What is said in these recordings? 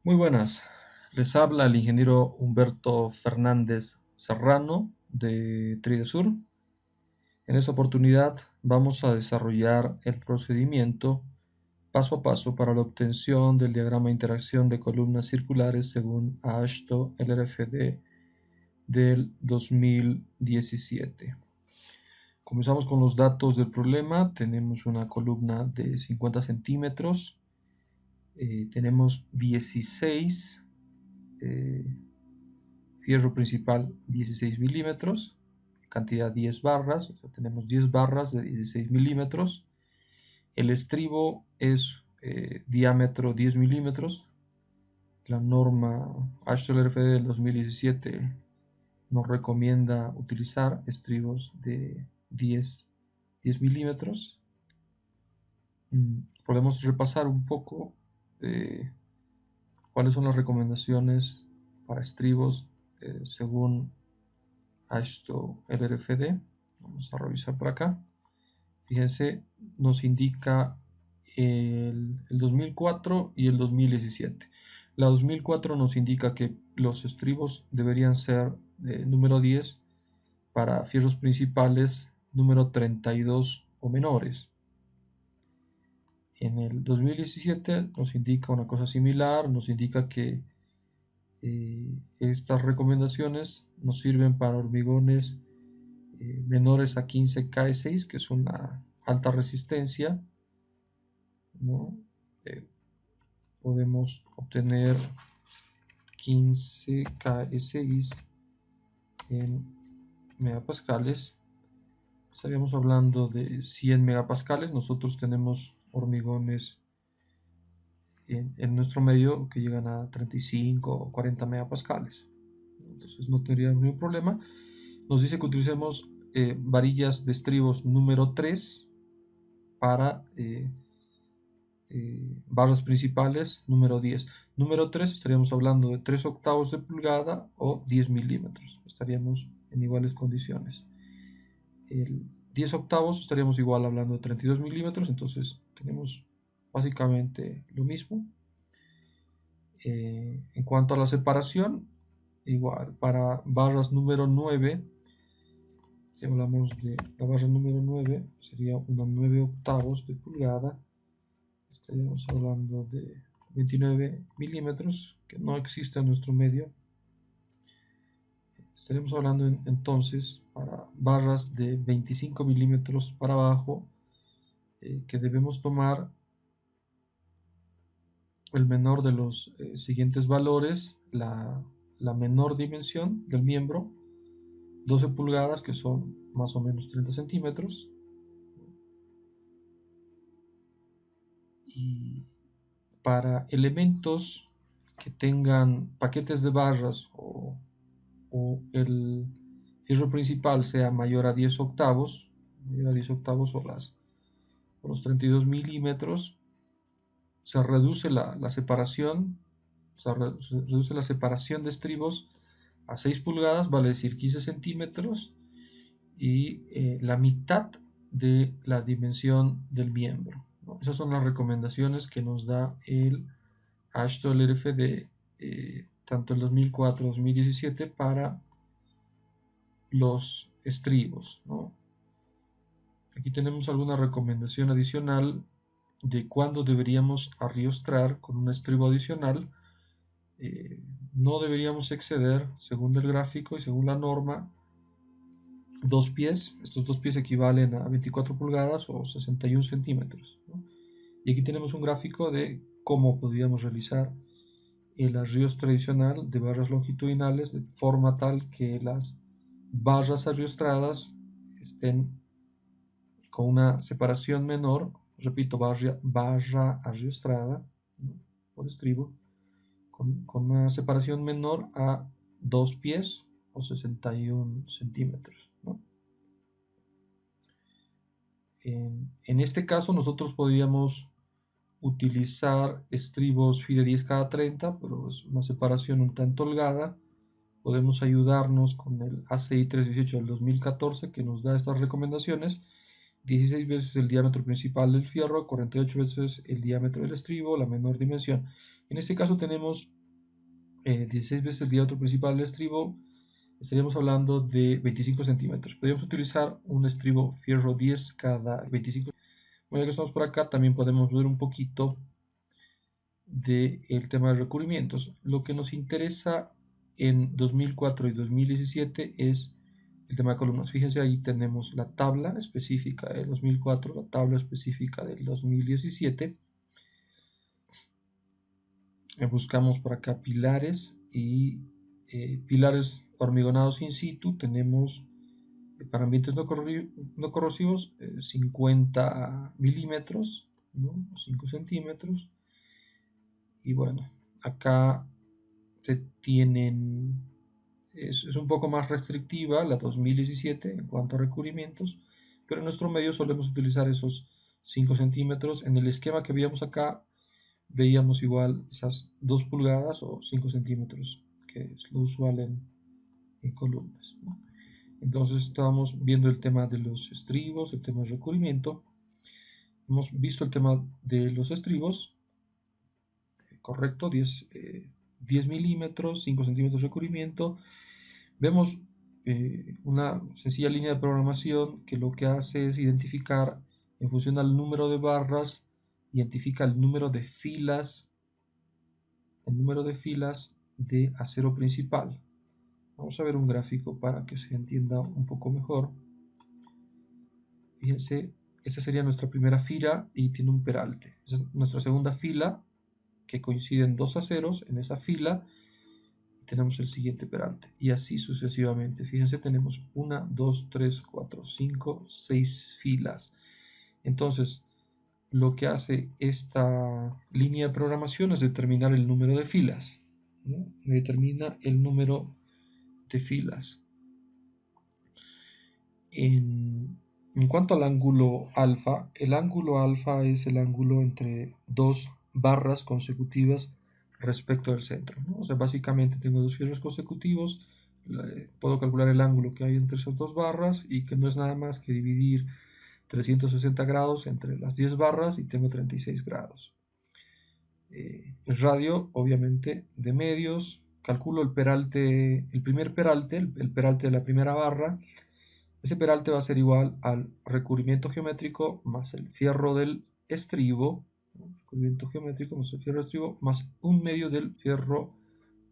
Muy buenas, les habla el ingeniero Humberto Fernández Serrano de Tridesur. En esta oportunidad vamos a desarrollar el procedimiento paso a paso para la obtención del diagrama de interacción de columnas circulares según AASHTO LRFD del 2017. Comenzamos con los datos del problema. Tenemos una columna de 50 centímetros. Tenemos 16 fierro principal 16 milímetros, cantidad 10 barras, o sea, tenemos 10 barras de 16 milímetros. El estribo es diámetro 10 milímetros. La norma AASHTO LRFD del 2017 nos recomienda utilizar estribos de 10 milímetros. Podemos repasar un poco cuáles son las recomendaciones para estribos según AASHTO LRFD. Vamos a revisar por acá. Fíjense, nos indica el 2004 y el 2017. La 2004 nos indica que los estribos deberían ser número 10 para fierros principales número 32 o menores. En el 2017 nos indica una cosa similar, nos indica que estas recomendaciones nos sirven para hormigones menores a 15 KE6, que es una alta resistencia, ¿no? Podemos obtener 15 KE6 en megapascales. Estaríamos hablando de 100 megapascales. Nosotros tenemos hormigones en nuestro medio que llegan a 35 o 40 megapascales. Entonces no tendríamos ningún problema. Nos dice que utilicemos varillas de estribos número 3 para barras principales número 10. Número 3 estaríamos hablando de 3 octavos de pulgada o 10 milímetros. Estaríamos en iguales condiciones. El 10 octavos estaríamos igual hablando de 32 milímetros. Entonces tenemos básicamente lo mismo. En cuanto a la separación, igual para barras número 9, si hablamos de la barra número 9, sería unos 9 octavos de pulgada. Estaríamos hablando de 29 milímetros, que no existe en nuestro medio. Estaremos hablando entonces para barras de 25 milímetros para abajo, que debemos tomar el menor de los siguientes valores, la menor dimensión del miembro, 12 pulgadas, que son más o menos 30 centímetros, y para elementos que tengan paquetes de barras o el fierro principal sea mayor a 10 octavos, o los 32 milímetros, se reduce la separación, reduce la separación de estribos a 6 pulgadas, vale decir 15 centímetros, y la mitad de la dimensión del miembro, ¿no? Esas son las recomendaciones que nos da el AASHTO LRFD, tanto el 2004 2017 para los estribos, ¿no? Aquí tenemos alguna recomendación adicional de cuándo deberíamos arriostrar con un estribo adicional. No deberíamos exceder, según el gráfico y según la norma, 2 pies. Estos 2 pies equivalen a 24 pulgadas o 61 centímetros, ¿no? Y aquí tenemos un gráfico de cómo podríamos realizar el arriostro tradicional de barras longitudinales de forma tal que las barras arriostradas estén con una separación menor, repito, barra arriostrada, ¿no?, por estribo, con una separación menor a 2 pies o 61 centímetros, ¿no? En este caso nosotros podríamos utilizar estribos FIDE 10 cada 30, pero es una separación un tanto holgada. Podemos ayudarnos con el ACI 318 del 2014, que nos da estas recomendaciones: 16 veces el diámetro principal del fierro, 48 veces el diámetro del estribo, la menor dimensión. En este caso tenemos 16 veces el diámetro principal del estribo, estaríamos hablando de 25 centímetros. Podríamos utilizar un estribo fierro 10 cada 25. Bueno, ya que estamos por acá, también podemos ver un poquito del tema de recubrimientos. Lo que nos interesa en 2004 y 2017 es el tema de columnas. Fíjense, ahí tenemos la tabla específica del 2004, la tabla específica del 2017. Buscamos por acá pilares y pilares hormigonados in situ. Tenemos para ambientes no corrosivos 50 milímetros, ¿no? 5 centímetros. Y bueno, acá se tienen, es un poco más restrictiva la 2017 en cuanto a recubrimientos, pero en nuestro medio solemos utilizar esos 5 centímetros. En el esquema que veíamos acá, veíamos igual esas 2 pulgadas o 5 centímetros, que es lo usual en columnas, ¿no? Entonces estábamos viendo el tema de los estribos, el tema del recubrimiento. Hemos visto el tema de los estribos, correcto, 10 milímetros, 5 centímetros de recubrimiento. Vemos una sencilla línea de programación que lo que hace es identificar, en función al número de barras, identifica el número de filas de acero principal. Vamos a ver un gráfico para que se entienda un poco mejor. Fíjense, esa sería nuestra primera fila y tiene un peralte. Esa es nuestra segunda fila, que coinciden dos aceros en esa fila. Tenemos el siguiente peralte y así sucesivamente. Fíjense, tenemos 1, 2, 3, 4, 5, 6 filas. Entonces, lo que hace esta línea de programación es determinar el número de filas, ¿no? Determina el número de filas. En cuanto al ángulo alfa, el ángulo alfa es el ángulo entre dos barras consecutivas respecto del centro, ¿no? O sea, básicamente tengo dos fierros consecutivos, puedo calcular el ángulo que hay entre esas dos barras y que no es nada más que dividir 360 grados entre las 10 barras y tengo 36 grados. El radio, obviamente, de medios, calculo el peralte, el primer peralte, el peralte de la primera barra. Ese peralte va a ser igual al recubrimiento geométrico más el fierro del estribo, recubrimiento geométrico más el fierro del estribo, más un medio del fierro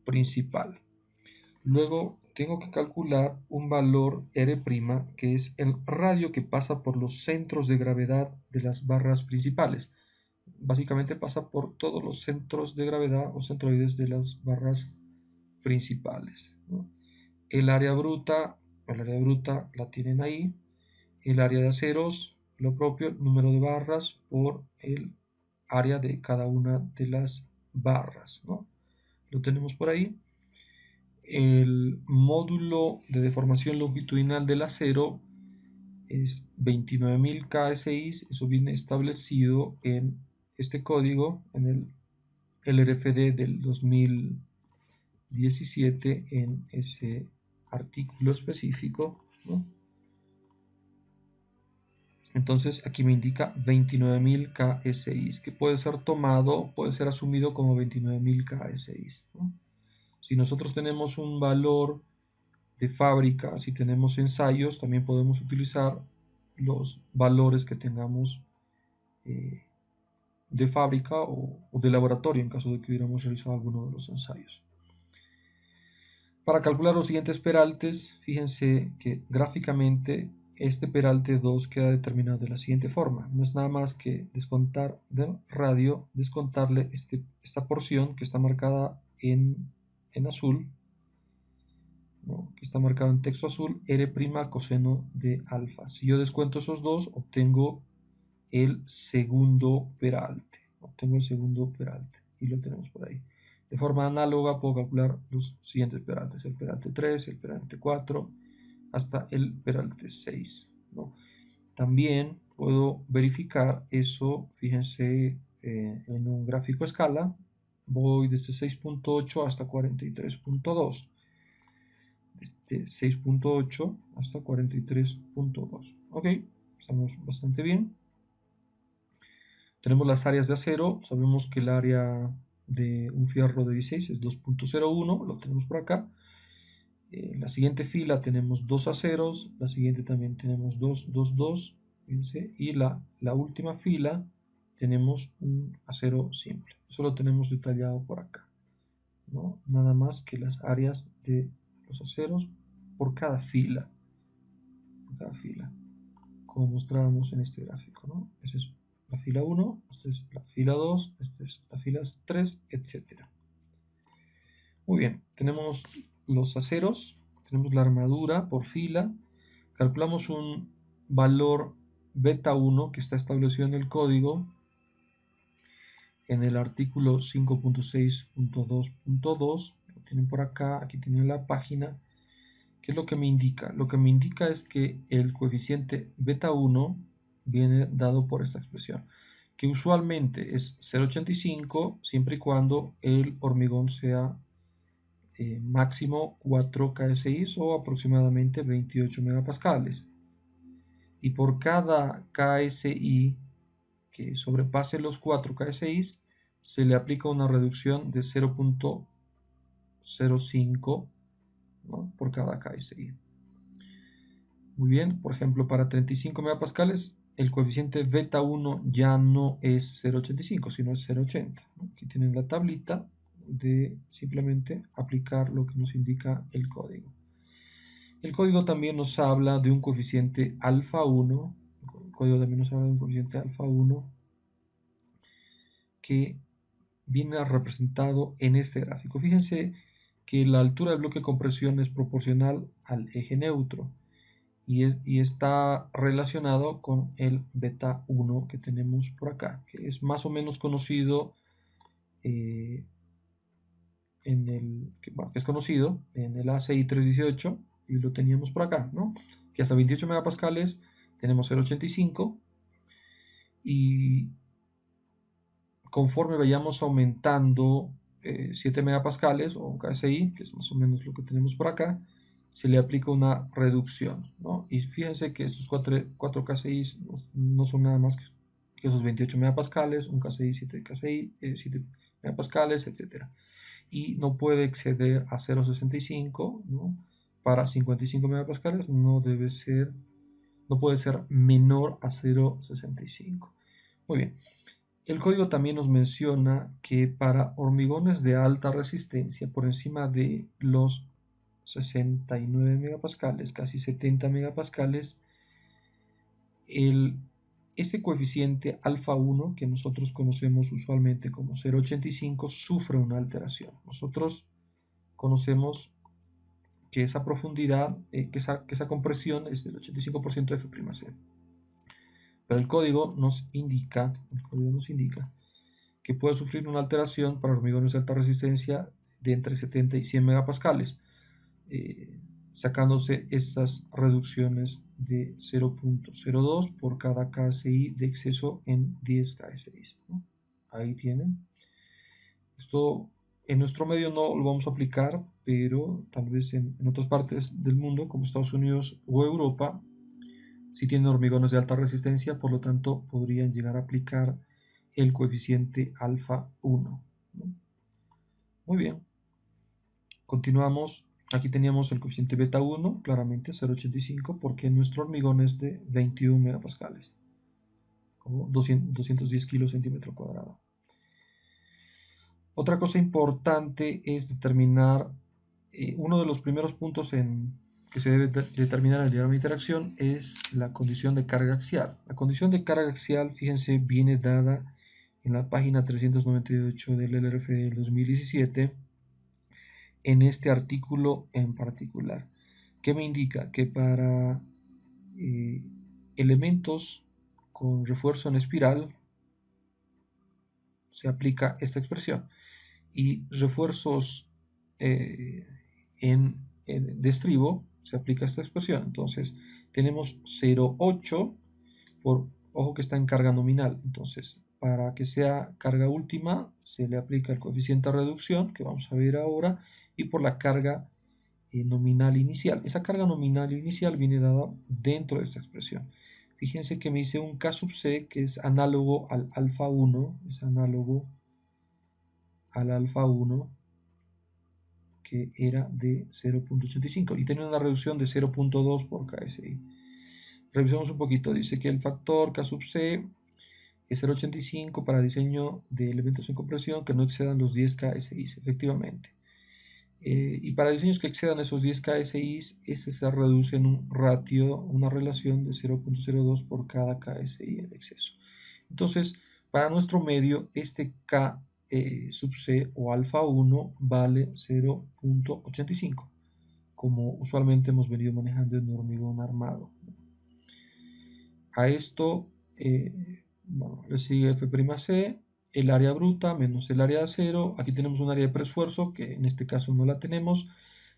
principal. Luego tengo que calcular un valor R', que es el radio que pasa por los centros de gravedad de las barras principales. Básicamente pasa por todos los centros de gravedad o centroides de las barras principales, ¿no? El área bruta la tienen ahí. El área de aceros, lo propio, el número de barras por el área de cada una de las barras, ¿no? Lo tenemos por ahí. El módulo de deformación longitudinal del acero es 29.000 KSI. Eso viene establecido en este código, en el LRFD del 2017, en ese artículo específico, ¿no? Entonces aquí me indica 29.000 KSI, que puede ser tomado, puede ser asumido como 29.000 KSI, ¿no? Si nosotros tenemos un valor de fábrica, si tenemos ensayos, también podemos utilizar los valores que tengamos de fábrica o de laboratorio en caso de que hubiéramos realizado alguno de los ensayos. Para calcular los siguientes peraltes, fíjense que gráficamente este peralte 2 queda determinado de la siguiente forma. No es nada más que descontar del radio, descontarle esta porción que está marcada en azul, ¿no? Que está marcado en texto azul, R' coseno de alfa. Si yo descuento esos dos, obtengo el segundo peralte. Y lo tenemos por ahí. De forma análoga puedo calcular los siguientes peraltes, el peralte 3, el peralte 4, hasta el peralte 6, ¿no? También puedo verificar eso, fíjense, en un gráfico a escala. Voy desde 6.8 hasta 43.2. Desde 6.8 hasta 43.2. Ok, estamos bastante bien. Tenemos las áreas de acero. Sabemos que el área de un fierro de 16 es 2.01, lo tenemos por acá. En la siguiente fila tenemos 2 aceros, la siguiente también tenemos 2, 2, 2, fíjense, y la última fila tenemos un acero simple. Eso lo tenemos detallado por acá, ¿no? Nada más que las áreas de los aceros por cada fila, como mostrábamos en este gráfico, ¿no? Esa es la fila 1, esta es la fila 2, esta es la fila 3, etc. Muy bien, tenemos los aceros, tenemos la armadura por fila, calculamos un valor beta 1 que está establecido en el código en el artículo 5.6.2.2, lo tienen por acá, aquí tienen la página. ¿Qué es lo que me indica? Lo que me indica es que el coeficiente beta 1 viene dado por esta expresión, que usualmente es 0.85 siempre y cuando el hormigón sea máximo 4 KSI o aproximadamente 28 megapascales. Y por cada KSI que sobrepase los 4 KSI, se le aplica una reducción de 0.05, ¿no?, por cada KSI. Muy bien, por ejemplo, para 35 megapascales, el coeficiente beta 1 ya no es 0.85, sino es 0.80, ¿no? Aquí tienen la tablita de simplemente aplicar lo que nos indica el código. El código también nos habla de un coeficiente alfa 1, el código también nos habla de un coeficiente alfa 1 que viene representado en este gráfico. Fíjense que la altura del bloque de compresión es proporcional al eje neutro y está relacionado con el beta 1 que tenemos por acá, que es más o menos conocido que es conocido en el ACI 318 y lo teníamos por acá, ¿no? Que hasta 28 megapascales tenemos 0.85 y conforme vayamos aumentando 7 megapascales o KSI, que es más o menos lo que tenemos por acá, se le aplica una reducción, ¿no? Y fíjense que estos 4 KSI no son nada más que esos 28 megapascales, un KSI, 7 megapascales, etc. Y no puede exceder a 0.65, ¿no? Para 55 megapascales no puede ser menor a 0.65. Muy bien. El código también nos menciona que para hormigones de alta resistencia, por encima de los 69 megapascales, casi 70 megapascales, ese coeficiente alfa 1, que nosotros conocemos usualmente como 0.85, sufre una alteración. Nosotros conocemos que esa profundidad, que esa compresión es del 85% de F'C. Pero el código nos indica que puede sufrir una alteración para hormigones de alta resistencia de entre 70 y 100 megapascales, sacándose estas reducciones de 0.02 por cada KSI de exceso en 10 KSI, ¿no? Ahí tienen. Esto en nuestro medio no lo vamos a aplicar, pero tal vez en otras partes del mundo, como Estados Unidos o Europa, si tienen hormigones de alta resistencia, por lo tanto podrían llegar a aplicar el coeficiente alfa 1, ¿no? Muy bien, continuamos. Aquí teníamos el coeficiente beta 1, claramente 0.85, porque nuestro hormigón es de 21 megapascales, o 210 kilos centímetro cuadrado. Otra cosa importante es determinar uno de los primeros puntos que se debe determinar al diagrama de interacción es la condición de carga axial. La condición de carga axial, fíjense, viene dada en la página 398 del LRF del 2017 en este artículo en particular. ¿Qué me indica? Que para elementos con refuerzo en espiral se aplica esta expresión y refuerzos de estribo se aplica esta expresión. Entonces tenemos 0.8 ojo que está en carga nominal. Entonces para que sea carga última se le aplica el coeficiente de reducción que vamos a ver ahora y por la carga nominal inicial. Esa carga nominal inicial viene dada dentro de esta expresión. Fíjense que me dice un K sub C que es análogo al alfa 1, es análogo al alfa 1, que era de 0.85 y tenía una reducción de 0.2 por KSI. Revisamos un poquito, dice que el factor K sub C es 0.85 para diseño de elementos en compresión que no excedan los 10 KSI, efectivamente. Y para diseños que excedan esos 10 KSI, ese se reduce en un ratio, una relación de 0.02 por cada KSI en exceso. Entonces, para nuestro medio, este K sub C o alfa 1 vale 0.85, como usualmente hemos venido manejando en hormigón armado. A esto le sigue F'C, el área bruta menos el área de acero. Aquí tenemos un área de preesfuerzo, que en este caso no la tenemos,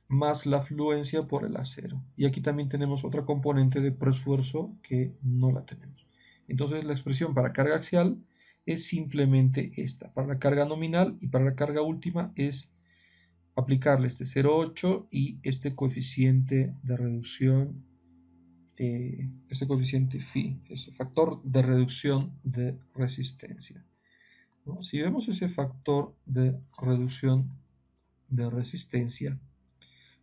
más la fluencia por el acero. Y aquí también tenemos otra componente de preesfuerzo que no la tenemos. Entonces la expresión para carga axial es simplemente esta. Para la carga nominal y para la carga última es aplicarle este 0.8 y este coeficiente de reducción, este coeficiente phi, ese factor de reducción de resistencia, ¿no? Si vemos ese factor de reducción de resistencia,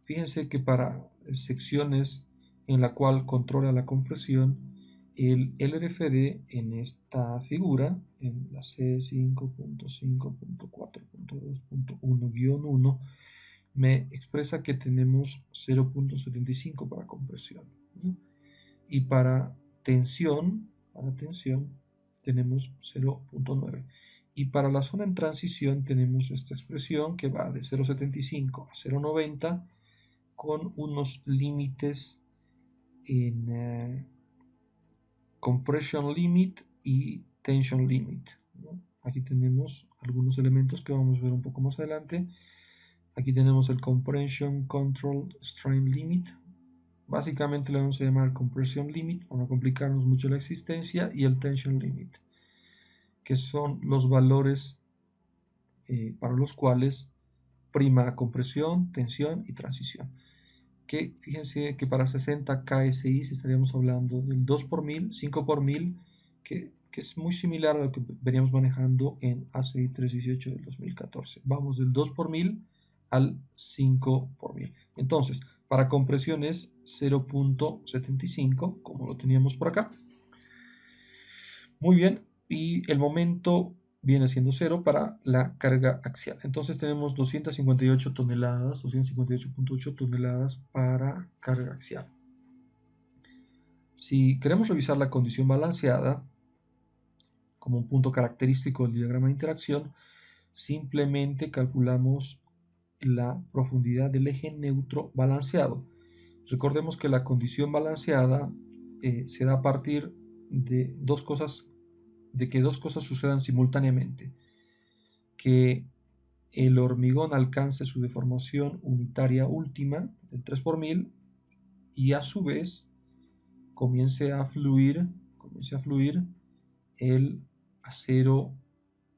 fíjense que para secciones en la cual controla la compresión, el LRFD en esta figura, en la C5.5.4.2.1-1, me expresa que tenemos 0.75 para compresión, ¿no? Y para tensión tenemos 0.9. Y para la zona en transición tenemos esta expresión que va de 0.75 a 0.90 con unos límites en compression limit y tension limit, ¿no? Aquí tenemos algunos elementos que vamos a ver un poco más adelante. Aquí tenemos el compression control strain limit. Básicamente le vamos a llamar compression limit para no complicarnos mucho la existencia, y el tension limit, que son los valores para los cuales prima compresión, tensión y transición. Que fíjense que para 60 KSI estaríamos hablando del 2 por 1000, 5 por 1000, que es muy similar a lo que veníamos manejando en ACI 318 del 2014. Vamos del 2 por 1000 al 5 por 1000. Entonces, para compresión es 0.75, como lo teníamos por acá. Muy bien, y el momento viene siendo 0 para la carga axial. Entonces tenemos 258 toneladas, 258.8 toneladas para carga axial. Si queremos revisar la condición balanceada como un punto característico del diagrama de interacción, simplemente calculamos la profundidad del eje neutro balanceado. Recordemos que la condición balanceada se da a partir de que dos cosas sucedan simultáneamente: que el hormigón alcance su deformación unitaria última del 3 por 1000 y a su vez comience a fluir el acero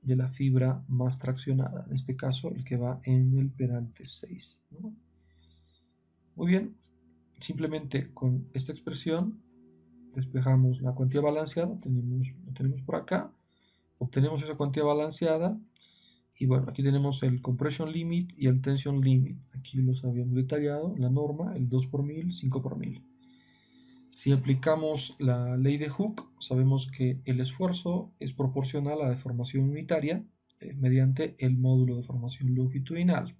de la fibra más traccionada, en este caso el que va en el peralte 6, ¿no? Muy bien, simplemente con esta expresión despejamos la cuantía balanceada, lo tenemos por acá, obtenemos esa cuantía balanceada. Y bueno, aquí tenemos el compression limit y el tension limit. Aquí los habíamos detallado en la norma, el 2 por 1000, 5 por 1000. Si aplicamos la ley de Hooke, sabemos que el esfuerzo es proporcional a la deformación unitaria mediante el módulo de deformación longitudinal.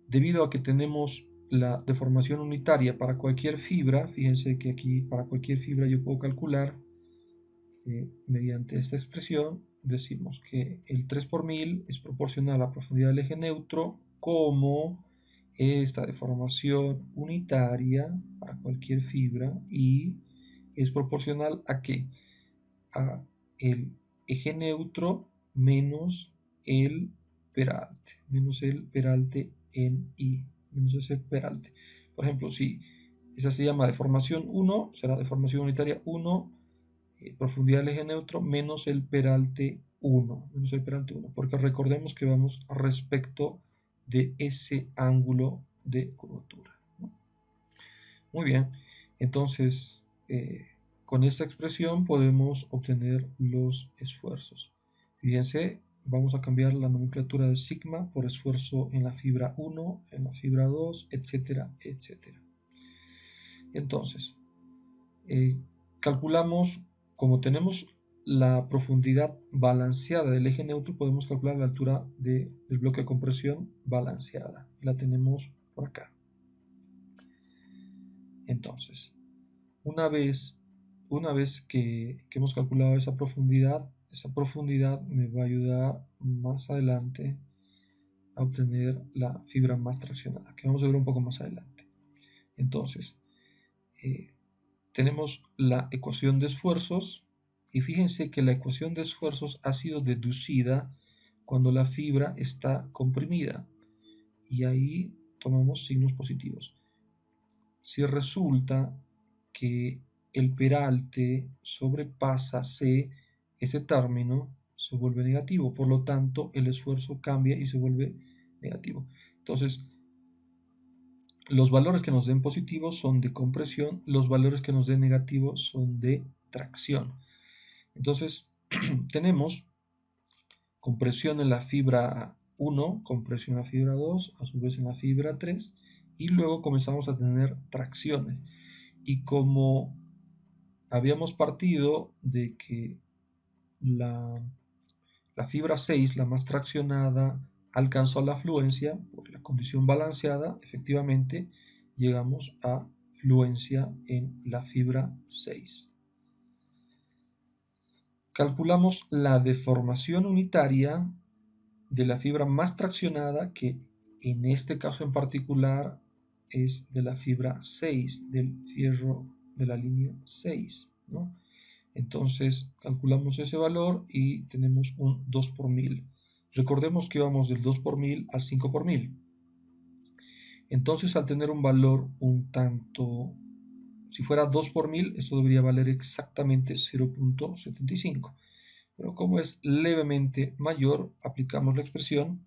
Debido a que tenemos la deformación unitaria para cualquier fibra, fíjense que aquí para cualquier fibra yo puedo calcular mediante esta expresión. Decimos que el 3 por 1000 es proporcional a la profundidad del eje neutro, como esta deformación unitaria para cualquier fibra, y es proporcional a ¿qué? A el eje neutro menos el peralte en I, menos ese peralte. Por ejemplo, si esa se llama deformación 1, será deformación unitaria 1, profundidad del eje neutro menos el peralte 1, porque recordemos que vamos respecto de ese ángulo de curvatura, ¿no? Muy bien, entonces con esta expresión podemos obtener los esfuerzos. Fíjense, vamos a cambiar la nomenclatura de sigma por esfuerzo en la fibra 1, en la fibra 2, etcétera, etcétera. Entonces, calculamos, como tenemos la profundidad balanceada del eje neutro, podemos calcular la altura del bloque de compresión balanceada. La tenemos por acá. Entonces, una vez que hemos calculado esa profundidad me va a ayudar más adelante a obtener la fibra más traccionada, que vamos a ver un poco más adelante. Entonces, tenemos la ecuación de esfuerzos, y fíjense que la ecuación de esfuerzos ha sido deducida cuando la fibra está comprimida, y ahí tomamos signos positivos. Si resulta que el peralte sobrepasa C, ese término se vuelve negativo, por lo tanto el esfuerzo cambia y se vuelve negativo. Entonces, los valores que nos den positivos son de compresión, los valores que nos den negativos son de tracción. Entonces, tenemos compresión en la fibra 1, compresión en la fibra 2, a su vez en la fibra 3, y luego comenzamos a tener tracciones. Y como habíamos partido de que la fibra 6, la más traccionada, alcanzó la fluencia por la condición balanceada, efectivamente llegamos a fluencia en la fibra 6. Calculamos la deformación unitaria de la fibra más traccionada, que en este caso en particular es de la fibra 6, del fierro de la línea 6, ¿no? Entonces calculamos ese valor y tenemos un 2 por 1000. Recordemos que vamos del 2 por 1000 al 5 por 1000. Entonces, al tener un valor un tanto, si fuera 2 por 1000, esto debería valer exactamente 0.75. Pero como es levemente mayor, aplicamos la expresión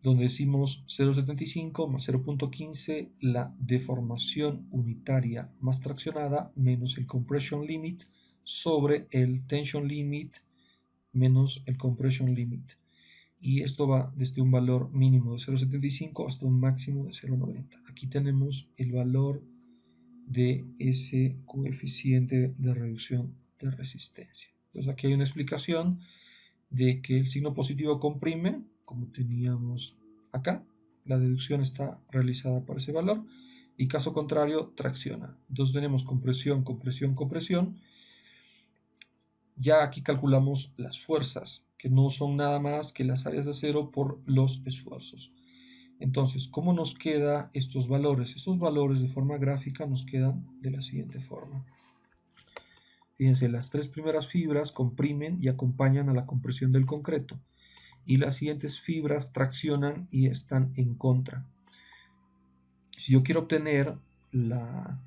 donde decimos 0.75 más 0.15, la deformación unitaria más traccionada menos el compression limit sobre el tension limit menos el compression limit. Y esto va desde un valor mínimo de 0.75 hasta un máximo de 0.90. Aquí tenemos el valor de ese coeficiente de reducción de resistencia. Entonces aquí hay una explicación de que el signo positivo comprime, como teníamos acá, la deducción está realizada para ese valor, y caso contrario tracciona. Entonces tenemos compresión, compresión, compresión. Ya aquí calculamos las fuerzas, que no son nada más que las áreas de cero por los esfuerzos. Entonces, ¿cómo nos quedan estos valores? Estos valores de forma gráfica nos quedan de la siguiente forma. Fíjense, las tres primeras fibras comprimen y acompañan a la compresión del concreto, y las siguientes fibras traccionan y están en contra. Si yo quiero obtener la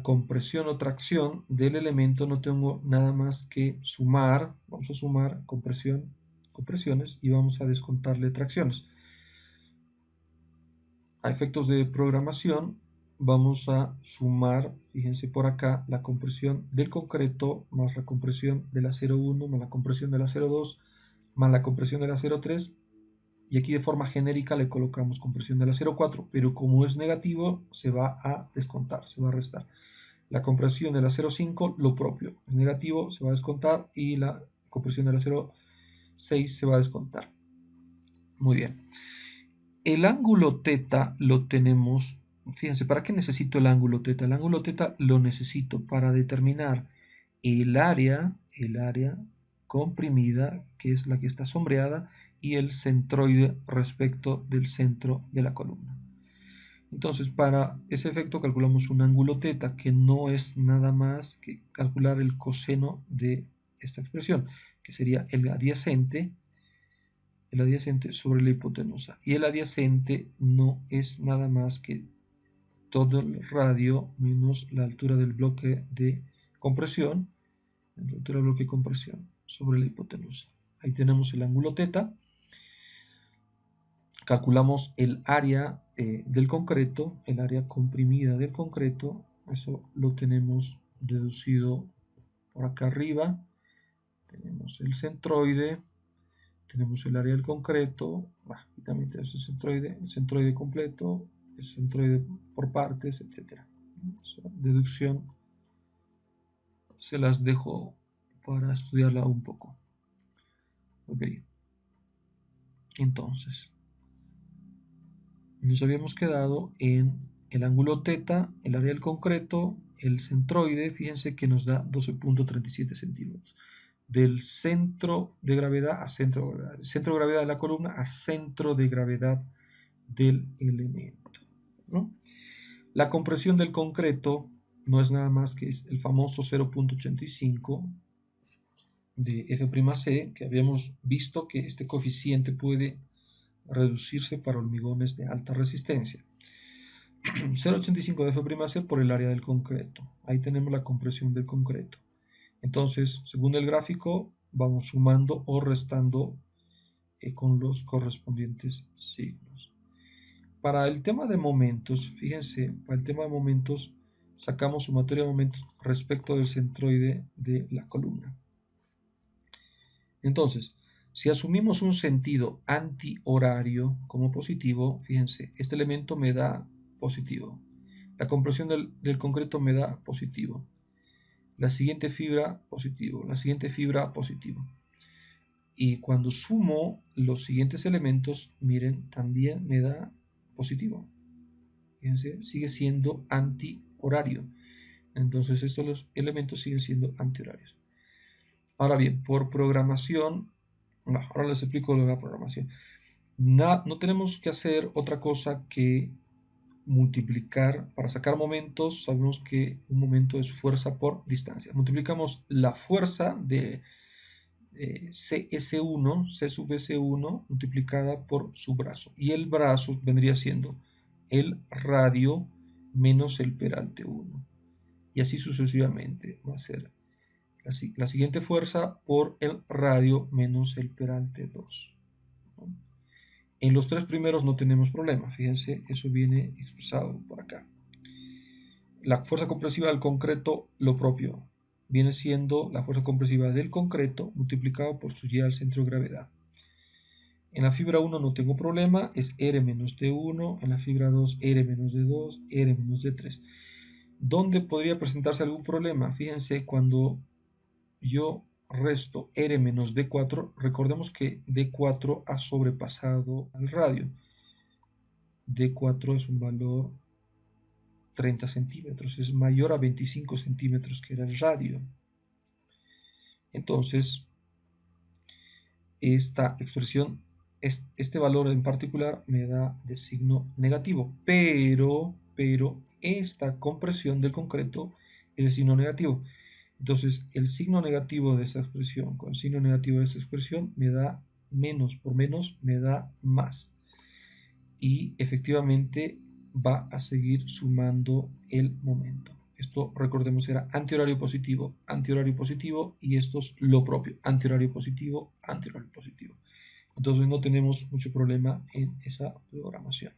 compresión o tracción del elemento, no tengo nada más que sumar. Vamos a sumar compresiones y vamos a descontarle tracciones. A efectos de programación vamos a sumar, fíjense por acá, la compresión del concreto más la compresión de la 0.1 más la compresión de la 0.2 más la compresión de la 0.3, y aquí de forma genérica le colocamos compresión de la 0.4, pero como es negativo se va a descontar, se va a restar. La compresión de la 0.5, lo propio, es negativo, se va a descontar, y la compresión de la 0.6 se va a descontar. Muy bien. El ángulo θ lo tenemos, fíjense, ¿para qué necesito el ángulo θ? El ángulo θ lo necesito para determinar el área comprimida, que es la que está sombreada, y el centroide respecto del centro de la columna. Entonces, para ese efecto calculamos un ángulo θ, que no es nada más que calcular el coseno de esta expresión, que sería el adyacente sobre la hipotenusa. Y el adyacente no es nada más que todo el radio menos la altura del bloque de compresión, la altura del bloque de compresión sobre la hipotenusa. Ahí tenemos el ángulo θ. Calculamos el área del concreto, el área comprimida del concreto. Eso lo tenemos deducido por acá arriba. tenemos el centroide, tenemos el área del concreto, aquí también tenemos el centroide completo, el centroide por partes, etc. Esa deducción se las dejo para estudiarla un poco. Ok, entonces nos habíamos quedado en el ángulo θ, el área del concreto, el centroide. Fíjense que nos da 12.37 centímetros. Del centro de gravedad a centro de gravedad. El centro de gravedad de la columna a centro de gravedad del elemento, ¿no? La compresión del concreto no es nada más que el famoso 0.85 de F'C, que habíamos visto que este coeficiente puede reducirse para hormigones de alta resistencia. 0.85 de F'C por el área del concreto. Ahí tenemos la compresión del concreto. Entonces, según el gráfico, vamos sumando o restando con los correspondientes signos. Para el tema de momentos, fíjense, para el tema de momentos sacamos sumatoria de momentos respecto del centroide de la columna. Entonces, si asumimos un sentido antihorario como positivo, fíjense, este elemento me da positivo. La compresión del concreto me da positivo. La siguiente fibra, positivo. La siguiente fibra, positivo. Y cuando sumo los siguientes elementos, miren, también me da positivo. Fíjense, sigue siendo antihorario. Entonces estos elementos siguen siendo antihorarios. Ahora bien, por programación, ahora les explico la programación. No tenemos que hacer otra cosa que multiplicar. Para sacar momentos, sabemos que un momento es fuerza por distancia. Multiplicamos la fuerza de CS1, C sub S1, multiplicada por su brazo. Y el brazo vendría siendo el radio menos el peralte 1. Y así sucesivamente. Va a ser la siguiente fuerza por el radio menos el peralte 2. ¿No? En los tres primeros no tenemos problema. Fíjense, eso viene expresado por acá. La fuerza compresiva del concreto, lo propio. Viene siendo la fuerza compresiva del concreto multiplicado por su y al centro de gravedad. En la fibra 1 no tengo problema, es R menos D1. En la fibra 2, R menos D2, R menos D3. ¿Dónde podría presentarse algún problema? Fíjense, cuando yo resto R menos D4, recordemos que D4 ha sobrepasado al radio. D4 es un valor 30 centímetros, es mayor a 25 centímetros que era el radio. Entonces, esta expresión, este valor en particular me da de signo negativo, pero esta compresión del concreto es de signo negativo. Entonces, el signo negativo de esta expresión con el signo negativo de esta expresión me da menos, por menos me da más. Y efectivamente va a seguir sumando el momento. Esto, recordemos, era antihorario positivo, y esto es lo propio, antihorario positivo, antihorario positivo. Entonces no tenemos mucho problema en esa programación.